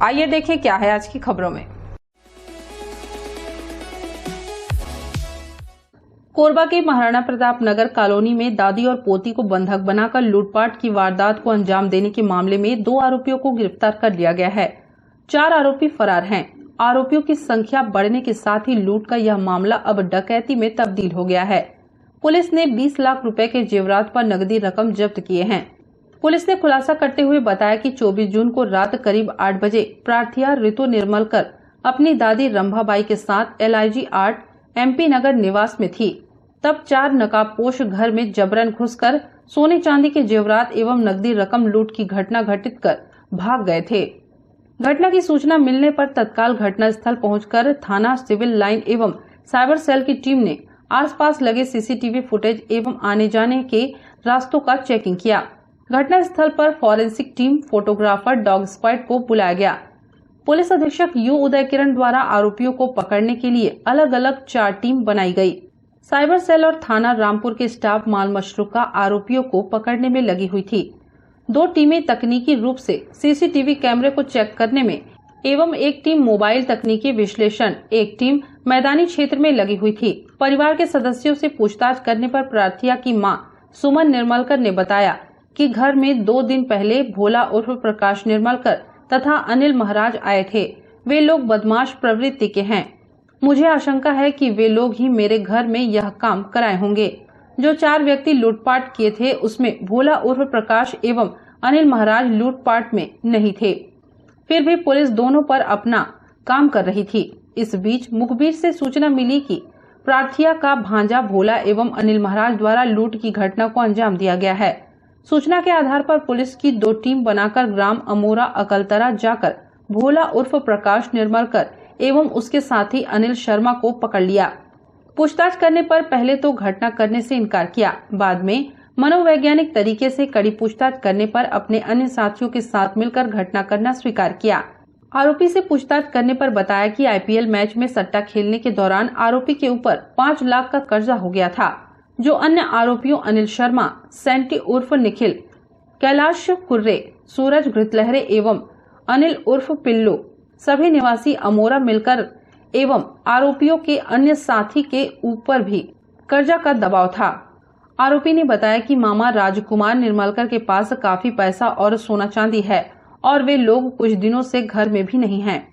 आइए देखें क्या है आज की खबरों में। कोरबा के महाराणा प्रताप नगर कॉलोनी में दादी और पोती को बंधक बनाकर लूटपाट की वारदात को अंजाम देने के मामले में 2 आरोपियों को गिरफ्तार कर लिया गया है। 4 आरोपी फरार हैं। आरोपियों की संख्या बढ़ने के साथ ही लूट का यह मामला अब डकैती में तब्दील हो गया है। पुलिस ने 20 लाख रुपए के जेवरात पर नकदी रकम जब्त किए हैं। पुलिस ने खुलासा करते हुए बताया कि 24 जून को रात करीब 8 बजे प्रार्थिया ऋतु निर्मलकर अपनी दादी रंभाबाई के साथ LIG 8 MP नगर निवास में थी। तब 4 नकाबपोश घर में जबरन घुसकर सोने चांदी के जेवरात एवं नकदी रकम लूट की घटना घटित कर भाग गए थे। घटना की सूचना मिलने पर तत्काल घटनास्थल पहुंचकर थाना सिविल लाइन एवं साइबर सेल की टीम ने आसपास लगे CCTV फुटेज एवं आने जाने के रास्तों का चेकिंग किया। घटनास्थल पर forensic team, photographer, dog squad को बुलाया गया। पुलिस अधीक्षक U उदय किरण द्वारा आरोपियों को पकड़ने के लिए अलग अलग 4 टीम बनाई गई। साइबर सेल और थाना रामपुर के स्टाफ माल मशरूका आरोपियों को पकड़ने में लगी हुई थी। 2 टीमें तकनीकी रूप से CCTV कैमरे को चेक करने में एवं एक टीम मोबाइल तकनीकी विश्लेषण, एक टीम मैदानी क्षेत्र में लगी हुई थी। परिवार के सदस्यों से पूछताछ करने पर प्रार्थिया की मां सुमन निर्मलकर ने बताया कि घर में 2 दिन पहले भोला उर्फ प्रकाश निर्मलकर तथा अनिल महाराज आए थे। वे लोग बदमाश प्रवृत्ति के हैं। मुझे आशंका है कि वे लोग ही मेरे घर में यह काम कराए होंगे। जो 4 व्यक्ति लूटपाट किए थे उसमें भोला उर्फ प्रकाश एवं अनिल महाराज लूटपाट में नहीं थे। फिर भी पुलिस दोनों पर अपना काम कर रही थी। इस बीच मुखबिर से सूचना मिली कि प्रार्थिया का भांजा भोला एवं अनिल महाराज द्वारा लूट की घटना को अंजाम दिया गया है। सूचना के आधार पर पुलिस की 2 टीम बनाकर ग्राम अमोरा अकलतरा जाकर भोला उर्फ प्रकाश निर्मलकर एवं उसके साथी अनिल शर्मा को पकड़ लिया। पूछताछ करने पर पहले तो घटना करने से इनकार किया, बाद में मनोवैज्ञानिक तरीके से कड़ी पूछताछ करने पर अपने अन्य साथियों के साथ मिलकर घटना करना स्वीकार किया। आरोपी से पूछताछ करने पर बताया कि IPL मैच में सट्टा खेलने के दौरान आरोपी के ऊपर 5 लाख का कर्जा हो गया था। जो अन्य आरोपियों अनिल शर्मा, सेंटी उर्फ निखिल, कैलाश कुर्रे, सूरज घृतलहरे एवं अनिल उर्फ पिल्लू सभी निवासी अमोरा मिलकर एवं आरोपियों के अन्य साथी के ऊपर भी कर्जा का दबाव था। आरोपी ने बताया कि मामा राजकुमार निर्मलकर के पास काफी पैसा और सोना चांदी है और वे लोग कुछ दिनों से घर में भी नहीं हैं।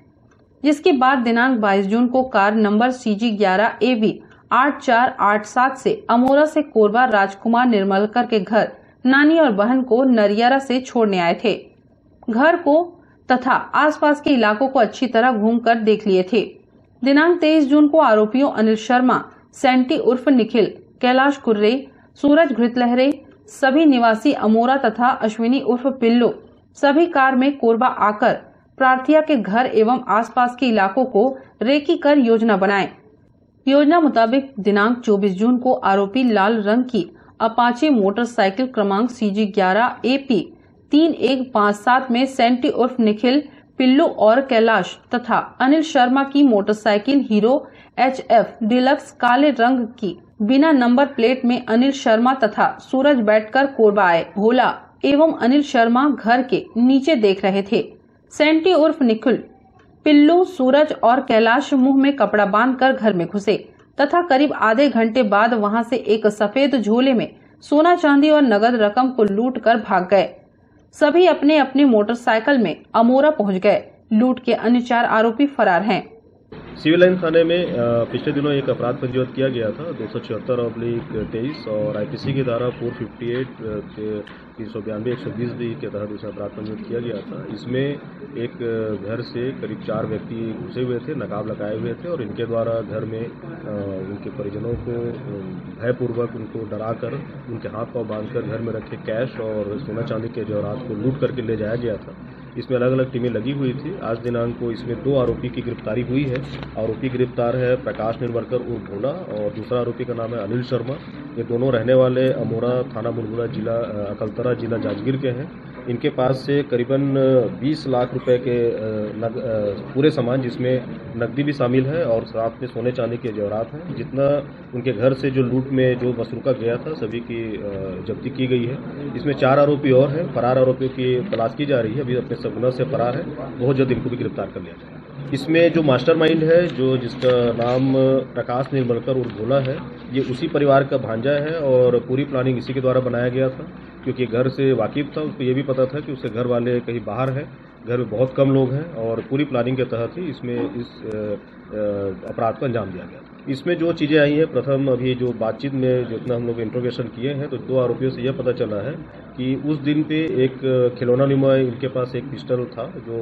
जिसके बाद दिनांक 22 जून को कार नंबर CG 11 AB 8487 से अमोरा से कोरबा राजकुमार निर्मलकर के घर नानी और बहन को नरियारा से छोड़ने आए थे। घर को तथा आसपास के इलाकों को अच्छी तरह घूमकर देख लिए थे। दिनांक 23 जून को आरोपियों अनिल शर्मा, सेंटी उर्फ निखिल, कैलाश कुर्रे, सूरज घृतलहरे सभी निवासी अमोरा तथा अश्विनी उर्फ पिल्लू सभी कार में कोरबा आकर प्रार्थिया के घर एवं आसपास के इलाकों को रेकी कर योजना बनाए। योजना मुताबिक दिनांक 24 जून को आरोपी लाल रंग की अपाचे मोटरसाइकिल क्रमांक CG 11 AP 3157 में सेंटी उर्फ निखिल, पिल्लू और कैलाश तथा अनिल शर्मा की मोटरसाइकिल हीरो HF डिलक्स काले रंग की बिना नंबर प्लेट में अनिल शर्मा तथा सूरज बैठकर कोरबा आए। भोला एवं अनिल शर्मा घर के नीचे देख रहे थे। सेंटी उर्फ निखिल, पिल्लू, सूरज और कैलाश मुंह में कपड़ा बांधकर घर में घुसे तथा करीब आधे घंटे बाद वहां से एक सफेद झोले में सोना चांदी और नगद रकम को लूट कर भाग गए। सभी अपने अपने मोटरसाइकिल में अमोरा पहुंच गए। लूट के अन्य 4 आरोपी फरार हैं। सिविल लाइन थाने में पिछले दिनों एक अपराध पंजीबद्ध किया गया था 276/23 और IPC की धारा 458 392 120 के तहत उसे अपराध पंजीबद्ध किया गया था। इसमें एक घर से करीब 4 व्यक्ति घुसे हुए थे, नकाब लगाए हुए थे और इनके द्वारा घर में उनके परिजनों को भयपूर्वक उनको डराकर उनके हाथ पांव बांधकर घर में रखे कैश और सोना चांदी के जेवरात को लूट करके ले जाया गया था। इसमें अलग अलग टीमें लगी हुई थी। आज दिनांक को इसमें 2 आरोपी की गिरफ्तारी हुई है। आरोपी गिरफ्तार है प्रकाश निर्मलकर उर्फ भोला और दूसरा आरोपी का नाम है अनिल शर्मा। ये दोनों रहने वाले अमोरा थाना मुरगुड़ा जिला अकलतरा जिला जांजगीर के हैं। इनके पास से करीबन 20 लाख रुपए के पूरे सामान, जिसमें नकदी भी शामिल है और साथ में सोने चांदी के जेवरात हैं। जितना उनके घर से जो लूट में जो मसरूका गया था सभी की जब्ती की गई है। इसमें 4 आरोपी और हैं। फरार आरोपियों की तलाश की जा रही है, अभी अपने सगुना से फरार है। बहुत जल्द इनको भी गिरफ्तार कर लिया जाएगा। इसमें जो मास्टरमाइंड है, जो जिसका नाम प्रकाश निर्मलकर उर्फ भोला है, ये उसी परिवार का भांजा है और पूरी प्लानिंग इसी के द्वारा बनाया गया था। क्योंकि घर से वाकिफ था, उसको ये भी पता था कि उसके घर वाले कहीं बाहर हैं, घर में बहुत कम लोग हैं और पूरी प्लानिंग के तहत ही इसमें इस अपराध को अंजाम दिया गया। इसमें जो चीज़ें आई हैं, प्रथम अभी जो बातचीत में जितना हम लोग इंट्रोगेशन किए हैं, तो 2 आरोपियों से यह पता चला है कि उस दिन पे एक खिलौना नुमा इनके पास एक पिस्टल था जो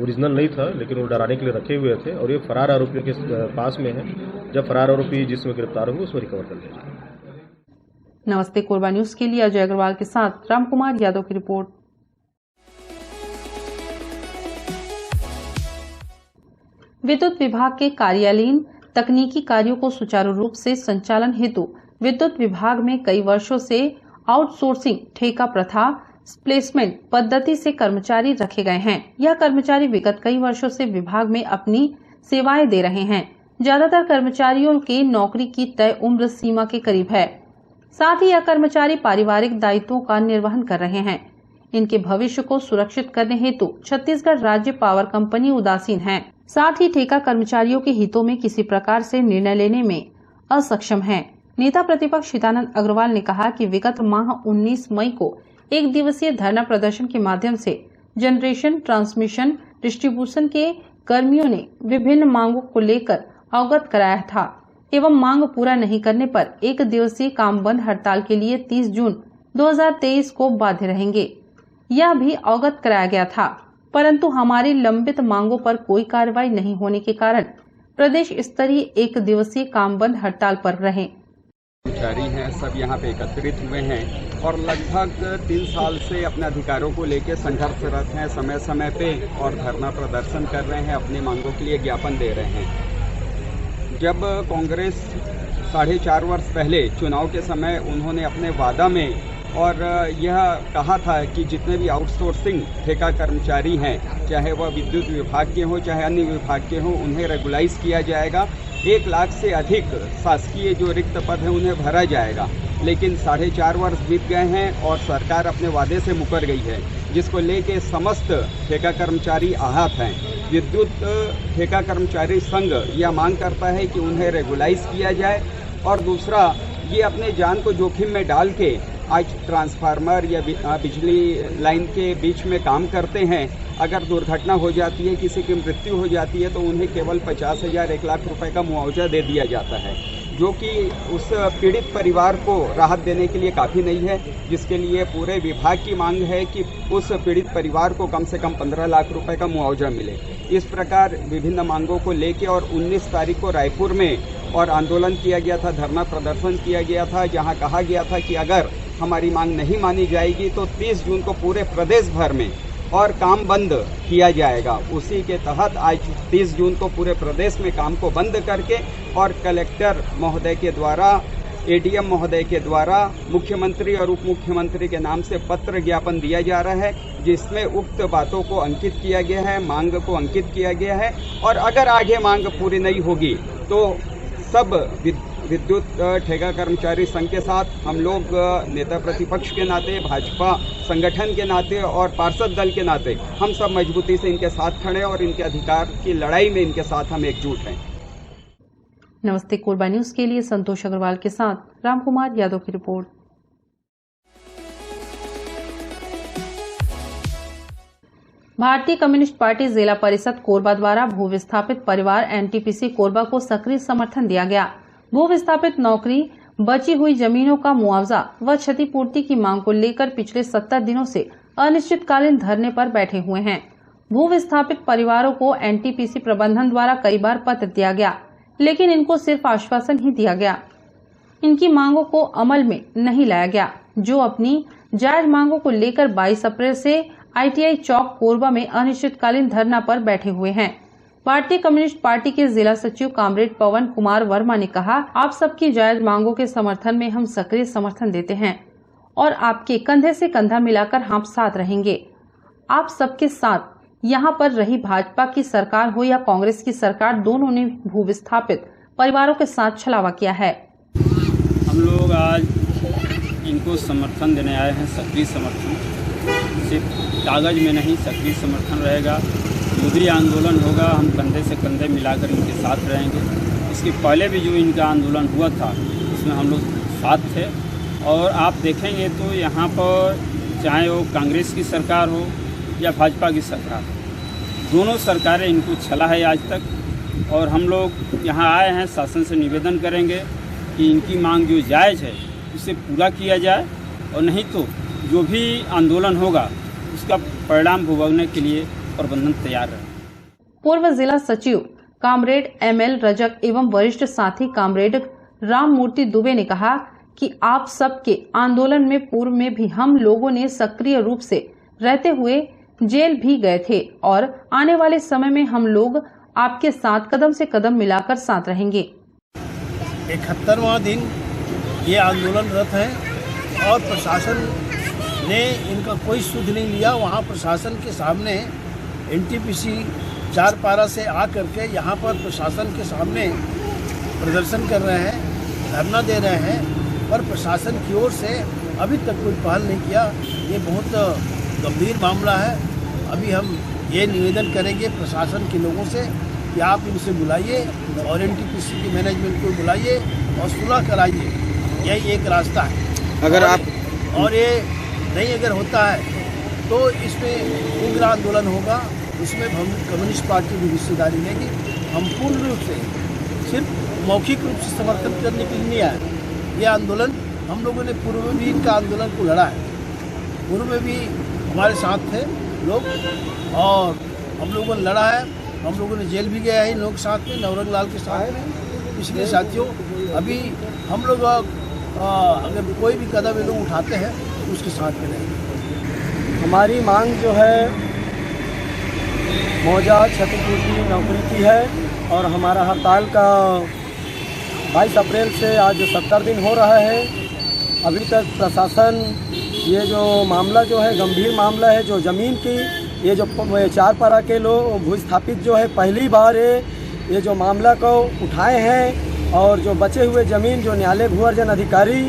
ओरिजिनल नहीं था, लेकिन वो डराने के लिए रखे हुए थे और ये फरार आरोपियों के पास में है। जब फरार आरोपी जिसमें गिरफ्तार होंगे उसको रिकवर कर लिया जाएगा। नमस्ते कोरबा न्यूज के लिए अजय अग्रवाल के साथ रामकुमार यादव की रिपोर्ट। विद्युत विभाग के कार्यालयीन तकनीकी कार्यों को सुचारू रूप से संचालन हेतु विद्युत विभाग में कई वर्षों से आउटसोर्सिंग ठेका प्रथा प्लेसमेंट पद्धति से कर्मचारी रखे गए हैं। यह कर्मचारी विगत कई वर्षों से विभाग में अपनी सेवाएं दे रहे हैं। ज्यादातर कर्मचारियों की नौकरी की तय उम्र सीमा के करीब है। साथ ही यह कर्मचारी पारिवारिक दायित्वों का निर्वहन कर रहे हैं। इनके भविष्य को सुरक्षित करने हेतु छत्तीसगढ़ राज्य पावर कंपनी उदासीन है। साथ ही ठेका कर्मचारियों के हितों में किसी प्रकार से निर्णय लेने में असक्षम है। नेता प्रतिपक्ष हितानंद अग्रवाल ने कहा कि विगत माह 19 मई को एक दिवसीय धरना प्रदर्शन के माध्यम से जनरेशन, ट्रांसमिशन, डिस्ट्रीब्यूशन के कर्मियों ने विभिन्न मांगों को लेकर अवगत कराया था एवं मांग पूरा नहीं करने पर एक दिवसीय काम बंद हड़ताल के लिए 30 जून 2023 को बाध्य रहेंगे। यह भी अवगत कराया गया था, परंतु हमारी लंबित मांगों पर कोई कार्रवाई नहीं होने के कारण प्रदेश स्तरीय एक दिवसीय काम बंद हड़ताल पर रहे। कर्मचारी हैं, सब यहाँ पे एकत्रित हुए हैं और लगभग 3 साल से अपने अधिकारों को लेकर संघर्षरत हैं, समय समय पे और धरना प्रदर्शन कर रहे हैं, अपनी मांगों के लिए ज्ञापन दे रहे हैं। जब कांग्रेस 4.5 वर्ष पहले चुनाव के समय उन्होंने अपने वादा में और यह कहा था कि जितने भी आउटसोर्सिंग ठेका कर्मचारी हैं, चाहे वह विद्युत विभाग के हों चाहे अन्य विभाग के हों, उन्हें रेगुलाइज किया जाएगा। 1 लाख से अधिक शासकीय जो रिक्त पद हैं उन्हें भरा जाएगा। लेकिन 4.5 वर्ष बीत गए हैं और सरकार अपने वादे से मुकर गई है, जिसको लेके समस्त ठेका कर्मचारी आहत हैं। विद्युत ठेका कर्मचारी संघ यह मांग करता है कि उन्हें रेगुलाइज किया जाए और दूसरा, ये अपने जान को जोखिम में डाल के आज ट्रांसफार्मर या बिजली लाइन के बीच में काम करते हैं। अगर दुर्घटना हो जाती है, किसी की मृत्यु हो जाती है, तो उन्हें केवल 50,000 1 लाख रुपए का मुआवजा दे दिया जाता है, जो कि उस पीड़ित परिवार को राहत देने के लिए काफ़ी नहीं है, जिसके लिए पूरे विभाग की मांग है कि उस पीड़ित परिवार को कम से कम 15 लाख रुपए का मुआवजा मिले। इस प्रकार विभिन्न मांगों को लेकर और 19 तारीख को रायपुर में और आंदोलन किया गया था, धरना प्रदर्शन किया गया था, जहां कहा गया था कि अगर हमारी मांग नहीं मानी जाएगी तो 30 जून को पूरे प्रदेश भर में और काम बंद किया जाएगा। उसी के तहत आज 30 जून को पूरे प्रदेश में काम को बंद करके और कलेक्टर महोदय के द्वारा, एडीएम महोदय के द्वारा मुख्यमंत्री और उप मुख्यमंत्री के नाम से पत्र ज्ञापन दिया जा रहा है, जिसमें उक्त बातों को अंकित किया गया है, मांग को अंकित किया गया है। और अगर आगे मांग पूरी नहीं होगी तो सब विद्युत ठेका कर्मचारी संघ के साथ हम लोग नेता प्रतिपक्ष के नाते, भाजपा संगठन के नाते और पार्षद दल के नाते हम सब मजबूती से इनके साथ खड़े और इनके अधिकार की लड़ाई में इनके साथ हम एकजुट हैं। नमस्ते कोरबा न्यूज के लिए संतोष अग्रवाल के साथ रामकुमार यादव की रिपोर्ट। भारतीय कम्युनिस्ट पार्टी जिला परिषद कोरबा द्वारा भू विस्थापित परिवार एनटीपीसी कोरबा को सक्रिय समर्थन दिया गया। भू विस्थापित नौकरी, बची हुई जमीनों का मुआवजा व क्षतिपूर्ति की मांग को लेकर पिछले 70 दिनों से अनिश्चितकालीन धरने पर बैठे हुए हैं। भू विस्थापित परिवारों को एनटीपीसी प्रबंधन द्वारा कई बार पत्र दिया गया, लेकिन इनको सिर्फ आश्वासन ही दिया गया। इनकी मांगों को अमल में नहीं लाया गया। जो अपनी जायज मांगों को लेकर 22 अप्रैल से आईटीआई चौक कोरबा में अनिश्चितकालीन धरना पर बैठे हुए हैं। भारतीय कम्युनिस्ट पार्टी के जिला सचिव कामरेड पवन कुमार वर्मा ने कहा, आप सबकी जायज मांगों के समर्थन में हम सक्रिय समर्थन देते हैं और आपके कंधे से कंधा मिलाकर हम साथ रहेंगे। आप सबके साथ यहाँ पर रही भाजपा की सरकार हो या कांग्रेस की सरकार, दोनों ने भूविस्थापित परिवारों के साथ छलावा किया है। हम लोग आज इनको समर्थन देने आए हैं, सक्रिय समर्थन, सिर्फ कागज में नहीं, सक्रिय समर्थन रहेगा। मुद्री आंदोलन होगा, हम कंधे से कंधे मिलाकर इनके साथ रहेंगे। इसके पहले भी जो इनका आंदोलन हुआ था उसमें हम लोग साथ थे, और आप देखेंगे तो यहाँ पर चाहे वो कांग्रेस की सरकार हो या भाजपा की सरकार, दोनों सरकारें इनको छला है आज तक। और हम लोग यहाँ आए हैं, शासन से निवेदन करेंगे कि इनकी मांग जो जायज़ है उसे पूरा किया जाए, और नहीं तो जो भी आंदोलन होगा उसका परिणाम भुगतने के लिए प्रबंधन तैयार है। पूर्व जिला सचिव कामरेड ML रजक एवं वरिष्ठ साथी कामरेड राममूर्ति दुबे ने कहा कि आप सबके आंदोलन में पूर्व में भी हम लोगों ने सक्रिय रूप से रहते हुए जेल भी गए थे, और आने वाले समय में हम लोग आपके साथ कदम से कदम मिलाकर साथ रहेंगे। 71वां दिन ये आंदोलनरत है और प्रशासन ने इनका कोई सुध नहीं लिया। वहाँ प्रशासन के सामने NTPC चारपारा से आकर के यहाँ पर प्रशासन के सामने प्रदर्शन कर रहे हैं, धरना दे रहे हैं, पर प्रशासन की ओर से अभी तक कोई पहल नहीं किया। ये बहुत गंभीर मामला है। अभी हम ये निवेदन करेंगे प्रशासन के लोगों से कि आप इनसे बुलाइए और NTPC की मैनेजमेंट को बुलाइए और सुलह कराइए। यही एक रास्ता है। अगर आप और ये नहीं अगर होता है तो इसमें उग्र आंदोलन होगा, उसमें कम्युनिस्ट पार्टी भी हिस्सेदारी लेगी। हम पूर्ण रूप से सिर्फ मौखिक रूप से समर्थन करने के लिए नहीं आए। ये आंदोलन हम लोगों ने पूर्व में भी इनका आंदोलन को लड़ा है, पूर्व में भी हमारे साथ थे लोग और हम लोगों ने लड़ा है। हम लोगों ने जेल भी गया है इन लोग साथ में, नवरंग लाल के साथ में। इसलिए साथियों, अभी हम लोग अगर कोई भी कदम ये लोग उठाते हैं तो उसके साथ में रहेंगे। हमारी मांग जो है मौजा क्षतिपूर्ति नौकरी की है, और हमारा हड़ताल का 22 अप्रैल से आज 70 दिन हो रहा है। अभी तक प्रशासन ये जो मामला जो है गंभीर मामला है, जो ज़मीन की ये जो चारपारा के लोग भूस्थापित जो है पहली बार ये जो मामला को उठाए हैं, और जो बचे हुए ज़मीन जो न्यायालय भूअर्जन अधिकारी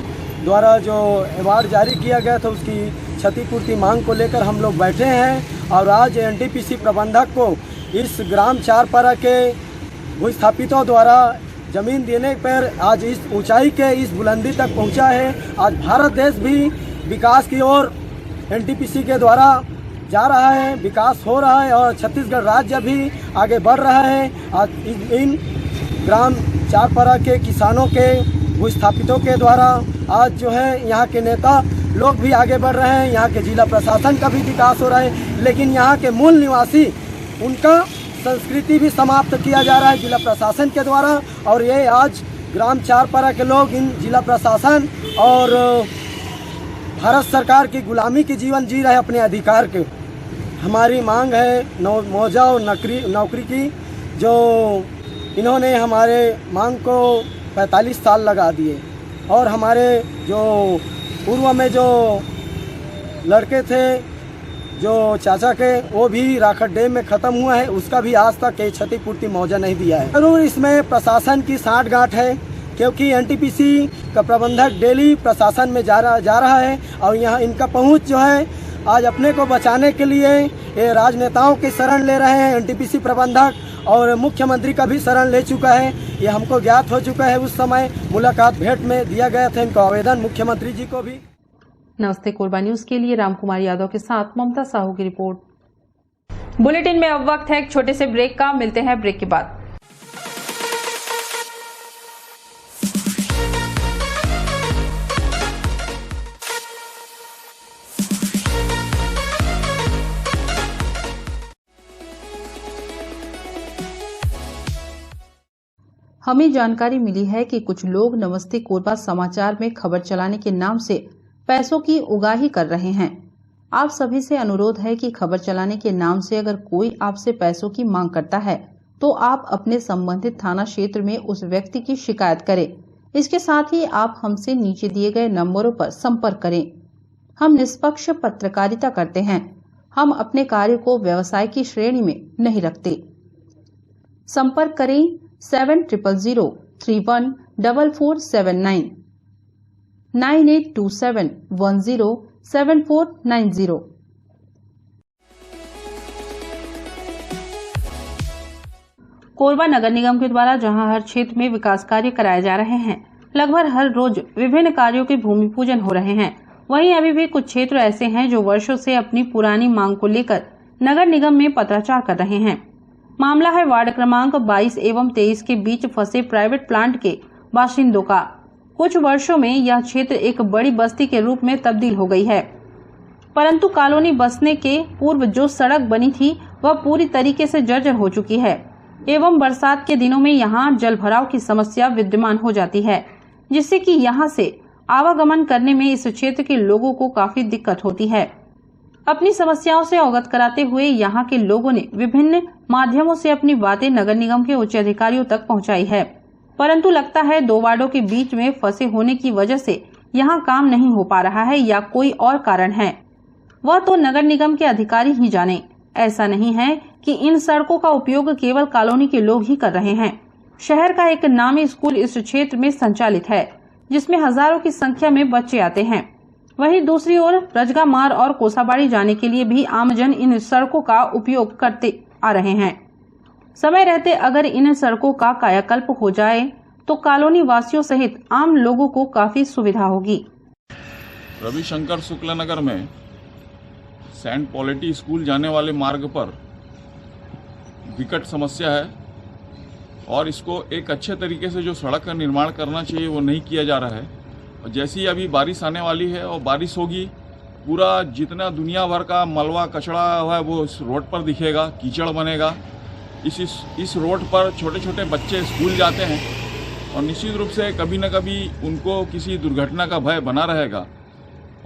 द्वारा जो अवार्ड जारी किया गया था उसकी क्षतिपूर्ति मांग को लेकर हम लोग बैठे हैं। और आज NTPC प्रबंधक को इस ग्राम चारपारा के भूस्थापितों द्वारा ज़मीन देने पर आज इस ऊंचाई के इस बुलंदी तक पहुंचा है। आज भारत देश भी विकास की ओर NTPC के द्वारा जा रहा है, विकास हो रहा है, और छत्तीसगढ़ राज्य भी आगे बढ़ रहा है। आज इन ग्राम चारपारा के किसानों के भूस्थापितों के द्वारा आज जो है यहाँ के नेता लोग भी आगे बढ़ रहे हैं, यहाँ के जिला प्रशासन का भी विकास हो रहा है, लेकिन यहाँ के मूल निवासी उनका संस्कृति भी समाप्त किया जा रहा है जिला प्रशासन के द्वारा। और ये आज ग्राम चारपारा के लोग इन जिला प्रशासन और भारत सरकार की गुलामी की जीवन जी रहे हैं अपने अधिकार के। हमारी मांग है मौजा और नौकरी की, जो इन्होंने हमारे मांग को 45 साल लगा दिए, और हमारे जो पूर्व में जो लड़के थे जो चाचा के वो भी राखट डैम में ख़त्म हुआ है, उसका भी आज तक क्षतिपूर्ति मुआवजा नहीं दिया है। जरूर इसमें प्रशासन की साठगांठ है, क्योंकि NTPC का प्रबंधक डेली प्रशासन में जा रहा है, और यहाँ इनका पहुँच जो है आज अपने को बचाने के लिए ये राजनेताओं की शरण ले रहे हैं। NTPC प्रबंधक और मुख्यमंत्री का भी शरण ले चुका है, ये हमको ज्ञात हो चुका है। उस समय मुलाकात भेंट में दिया गया था इनका आवेदन मुख्यमंत्री जी को भी। नमस्ते कोरबा न्यूज के लिए रामकुमार यादव के साथ ममता साहू की रिपोर्ट। बुलेटिन में अब वक्त है एक छोटे से ब्रेक का, मिलते हैं ब्रेक के बाद। हमें जानकारी मिली है कि कुछ लोग नमस्ते कोरबा समाचार में खबर चलाने के नाम से पैसों की उगाही कर रहे हैं। आप सभी से अनुरोध है कि खबर चलाने के नाम से अगर कोई आपसे पैसों की मांग करता है तो आप अपने संबंधित थाना क्षेत्र में उस व्यक्ति की शिकायत करें। इसके साथ ही आप हमसे नीचे दिए गए नंबरों पर संपर्क करें। हम निष्पक्ष पत्रकारिता करते हैं। हम अपने कार्य को व्यवसाय की श्रेणी में नहीं रखते। संपर्क करें 7000314479 9827107490। कोरबा नगर निगम के द्वारा जहां हर क्षेत्र में विकास कार्य कराए जा रहे हैं, लगभग हर रोज विभिन्न कार्यों के भूमि पूजन हो रहे हैं, वहीं अभी भी कुछ क्षेत्र ऐसे हैं जो वर्षों से अपनी पुरानी मांग को लेकर नगर निगम में पत्राचार कर रहे हैं। मामला है वार्ड क्रमांक 22 एवं 23 के बीच फंसे प्राइवेट प्लांट के बाशिंदों का। कुछ वर्षों में यह क्षेत्र एक बड़ी बस्ती के रूप में तब्दील हो गई है, परंतु कॉलोनी बसने के पूर्व जो सड़क बनी थी वह पूरी तरीके से जर्जर हो चुकी है एवं बरसात के दिनों में यहाँ जल भराव की समस्या विद्यमान हो जाती है, जिससे कि यहाँ से आवागमन करने में इस क्षेत्र के लोगों को काफी दिक्कत होती है। अपनी समस्याओं से अवगत कराते हुए यहाँ के लोगों ने विभिन्न माध्यमों से अपनी बातें नगर निगम के उच्च अधिकारियों तक पहुँचाई है, परंतु लगता है दो वार्डों के बीच में फंसे होने की वजह से यहाँ काम नहीं हो पा रहा है या कोई और कारण है, वह तो नगर निगम के अधिकारी ही जाने। ऐसा नहीं है कि इन सड़कों का उपयोग केवल कॉलोनी के लोग ही कर रहे हैं। शहर का एक नामी स्कूल इस क्षेत्र में संचालित है, जिसमें हजारों की संख्या में बच्चे आते हैं। वहीं दूसरी ओर रजगा मार और कोसाबाड़ी जाने के लिए भी आमजन इन सड़कों का उपयोग करते आ रहे हैं। समय रहते अगर इन सड़कों का कायाकल्प हो जाए तो कॉलोनी वासियों सहित आम लोगों को काफी सुविधा होगी। रविशंकर शुक्ल नगर में सेंट पॉलिटी स्कूल जाने वाले मार्ग पर विकट समस्या है और इसको एक अच्छे तरीके से जो सड़क का निर्माण करना चाहिए वो नहीं किया जा रहा है। और जैसी अभी बारिश आने वाली है और बारिश होगी, पूरा जितना दुनिया भर का मलबा कचड़ा है वो इस रोड पर दिखेगा, कीचड़ बनेगा। इस रोड पर छोटे छोटे बच्चे स्कूल जाते हैं और निश्चित रूप से कभी न कभी उनको किसी दुर्घटना का भय बना रहेगा।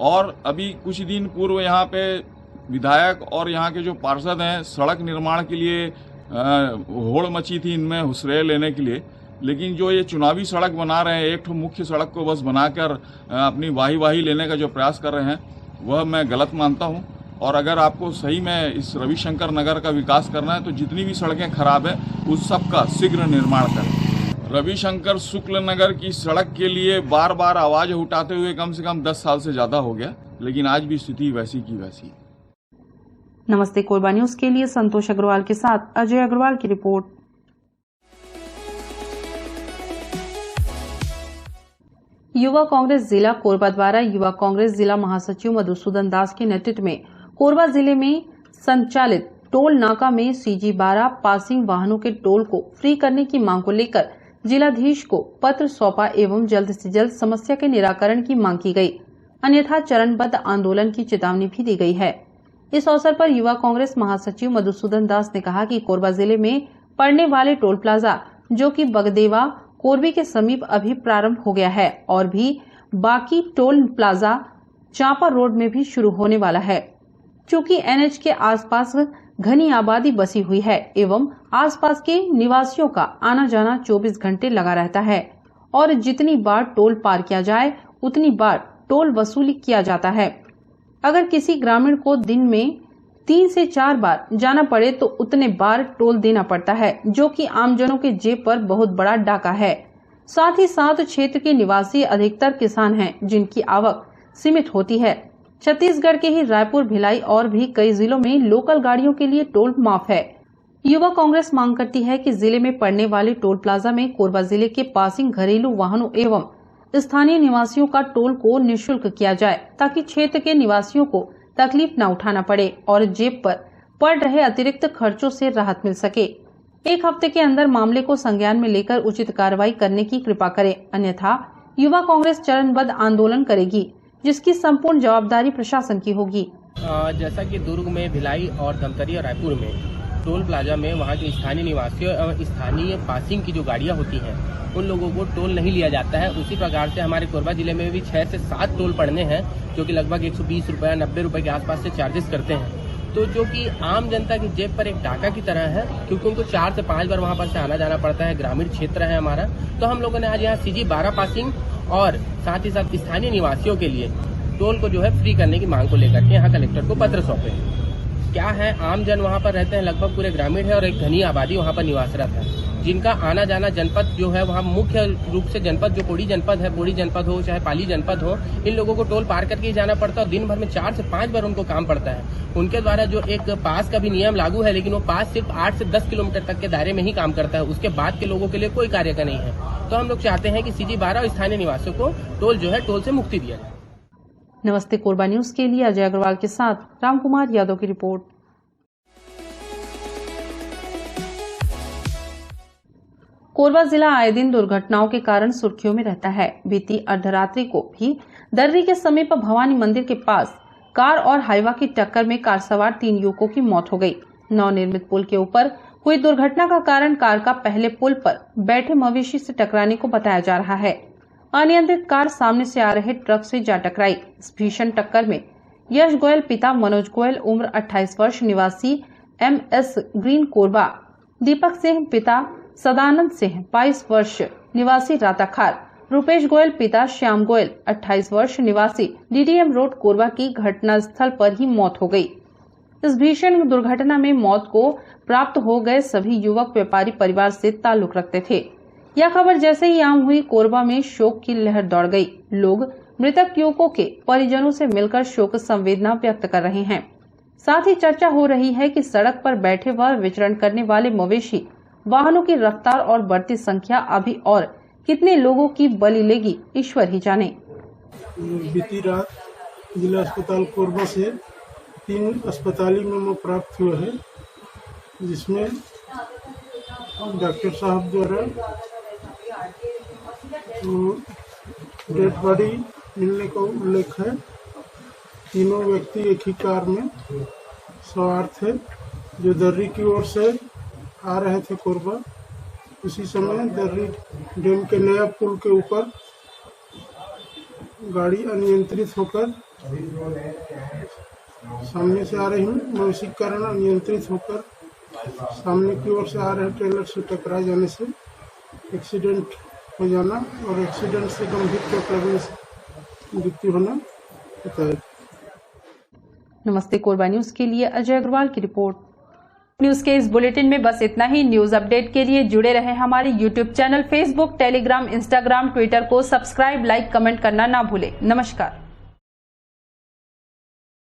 और अभी कुछ दिन पूर्व यहाँ पे विधायक और यहाँ के जो पार्षद हैं सड़क निर्माण के लिए होड़ मची थी इनमें हुसरे लेने के लिए, लेकिन जो ये चुनावी सड़क बना रहे हैं, एक ठो मुख्य सड़क को बस बनाकर अपनी वाही लेने का जो प्रयास कर रहे हैं वह मैं गलत मानता हूं। और अगर आपको सही में इस रविशंकर नगर का विकास करना है तो जितनी भी सड़कें खराब है उस सब का शीघ्र निर्माण करें। रविशंकर शुक्ल नगर की सड़क के लिए बार बार आवाज उठाते हुए कम से कम 10 साल से ज्यादा हो गया, लेकिन आज भी स्थिति वैसी की वैसी। नमस्ते कोरबा न्यूज के लिए संतोष अग्रवाल के साथ अजय अग्रवाल की रिपोर्ट। युवा कांग्रेस जिला कोरबा द्वारा युवा कांग्रेस जिला महासचिव मधुसूदन दास के नेतृत्व में कोरबा जिले में संचालित टोल नाका में CG12 पासिंग वाहनों के टोल को फ्री करने की मांग को लेकर जिलाधीश को पत्र सौंपा एवं जल्द से जल्द समस्या के निराकरण की मांग की गई, अन्यथा चरणबद्ध आंदोलन की चेतावनी भी दी गई है। इस अवसर पर युवा कांग्रेस महासचिव मधुसूदन दास ने कहा कि कोरबा जिले में पड़ने वाले टोल प्लाजा जो कि बगदेवा कोरबी के समीप अभी प्रारंभ हो गया है और भी बाकी टोल प्लाजा चांपा रोड में भी शुरू होने वाला है। चूंकि NH के आसपास घनी आबादी बसी हुई है एवं आसपास के निवासियों का आना जाना 24 घंटे लगा रहता है और जितनी बार टोल पार किया जाए उतनी बार टोल वसूली किया जाता है। अगर किसी ग्रामीण को दिन में 3 से 4 बार जाना पड़े तो उतने बार टोल देना पड़ता है, जो कि आमजनों के जेब पर बहुत बड़ा डाका है। साथ ही साथ क्षेत्र के निवासी अधिकतर किसान हैं, जिनकी आवक सीमित होती है। छत्तीसगढ़ के ही रायपुर, भिलाई और भी कई जिलों में लोकल गाड़ियों के लिए टोल माफ है। युवा कांग्रेस मांग करती है कि जिले में पड़ने वाले टोल प्लाजा में कोरबा जिले के पासिंग घरेलू वाहनों एवं स्थानीय निवासियों का टोल को निःशुल्क किया जाए, ताकि क्षेत्र के निवासियों को तकलीफ न उठाना पड़े और जेब पर पड़ रहे अतिरिक्त खर्चों से राहत मिल सके। 1 हफ्ते के अंदर मामले को संज्ञान में लेकर उचित कार्रवाई करने की कृपा करें, अन्यथा युवा कांग्रेस चरणबद्ध आंदोलन करेगी, जिसकी संपूर्ण जवाबदारी प्रशासन की होगी। जैसा कि दुर्ग में, भिलाई और धमतरी और रायपुर में टोल प्लाजा में वहाँ के स्थानीय निवासियों और स्थानीय पासिंग की जो गाड़ियाँ होती हैं उन लोगों को टोल नहीं लिया जाता है। उसी प्रकार से हमारे कोरबा जिले में भी 6 से 7 टोल पड़ने हैं, जो कि लगभग 120 रुपये 90 रुपये के आसपास से चार्जेस करते हैं, तो जो कि आम जनता की जेब पर एक डाका की तरह है, क्योंकि उनको 4 से 5 बार वहाँ पर से आना जाना पड़ता है। ग्रामीण क्षेत्र है हमारा, तो हम लोगों ने आज यहाँ CG12 पासिंग और साथ ही साथ स्थानीय निवासियों के लिए टोल को जो है फ्री करने की मांग को लेकर के यहाँ कलेक्टर को पत्र सौंपे। क्या है, आम जन वहाँ पर रहते हैं, लगभग पूरे ग्रामीण है और एक घनी आबादी वहाँ पर निवासरत है, जिनका आना जाना जनपद जो है वहाँ मुख्य रूप से जनपद जो पोड़ी जनपद है, पोड़ी जनपद हो चाहे पाली जनपद हो, इन लोगों को टोल पार करके ही जाना पड़ता है और दिन भर में 4 से 5 बार उनको काम पड़ता है। उनके द्वारा जो एक पास का भी नियम लागू है, लेकिन वो पास सिर्फ 8 से 10 किलोमीटर तक के दायरे में ही काम करता है, उसके बाद के लोगों के लिए कोई कार्य का नहीं है। तो हम लोग चाहते हैं कि CG 12 और स्थानीय निवासियों को टोल जो है टोल से मुक्ति दिया जाए। नमस्ते कोरबा न्यूज के लिए अजय अग्रवाल के साथ रामकुमार यादव की रिपोर्ट। कोरबा जिला आए दिन दुर्घटनाओं के कारण सुर्खियों में रहता है। बीती अर्धरात्रि को भी दर्री के समीप भवानी मंदिर के पास कार और हाईवा की टक्कर में कार सवार 3 युवकों की मौत हो गई। नवनिर्मित पुल के ऊपर हुई दुर्घटना का कारण कार का पहले पुल पर बैठे मवेशी से टकराने को बताया जा रहा है। अनियंत्रित कार सामने से आ रहे ट्रक से जा टकराई। इस भीषण टक्कर में यश गोयल पिता मनोज गोयल उम्र 28 वर्ष निवासी MS ग्रीन कोरबा, दीपक सिंह पिता सदानंद सिंह 22 वर्ष निवासी राताखार, रुपेश गोयल पिता श्याम गोयल 28 वर्ष निवासी DDM रोड कोरबा की घटनास्थल पर ही मौत हो गई। इस भीषण दुर्घटना में मौत को प्राप्त हो गए सभी युवक व्यापारी परिवार से ताल्लुक रखते थे। यह खबर जैसे ही आम हुई, कोरबा में शोक की लहर दौड़ गई। लोग मृतक युवकों के परिजनों से मिलकर शोक संवेदना व्यक्त कर रहे हैं। साथ ही चर्चा हो रही है कि सड़क पर बैठे व विचरण करने वाले मवेशी वाहनों की रफ्तार और बढ़ती संख्या अभी और कितने लोगों की बलि लेगी, ईश्वर ही जाने। बीती रात जिला अस्पताल कोरबा से 3 अस्पताली मेमो प्राप्त हुए हैं, जिसमें डॉक्टर साहब द्वारा डेड बॉडी मिलने का उल्लेख है। तीनों व्यक्ति एक ही कार में सवार थे जो दर्री की ओर से आ रहे थे कोरबा। उसी समय दर्री डैम के नया पुल के ऊपर गाड़ी अनियंत्रित होकर सामने से आ रही मवेशी के कारण अनियंत्रित होकर सामने की ओर से आ रहे ट्रेलर से टकरा जाने से एक्सीडेंट हो जाना और एक्सीडेंट से गंभीर चोट लगने से मृत्यु होना बताया। नमस्ते कोरबा न्यूज के लिए अजय अग्रवाल की रिपोर्ट। न्यूज के इस बुलेटिन में बस इतना ही। न्यूज अपडेट के लिए जुड़े रहे हमारे YouTube channel, Facebook, Telegram, Instagram, Twitter को सब्सक्राइब, लाइक, कमेंट करना ना भूले। नमस्कार।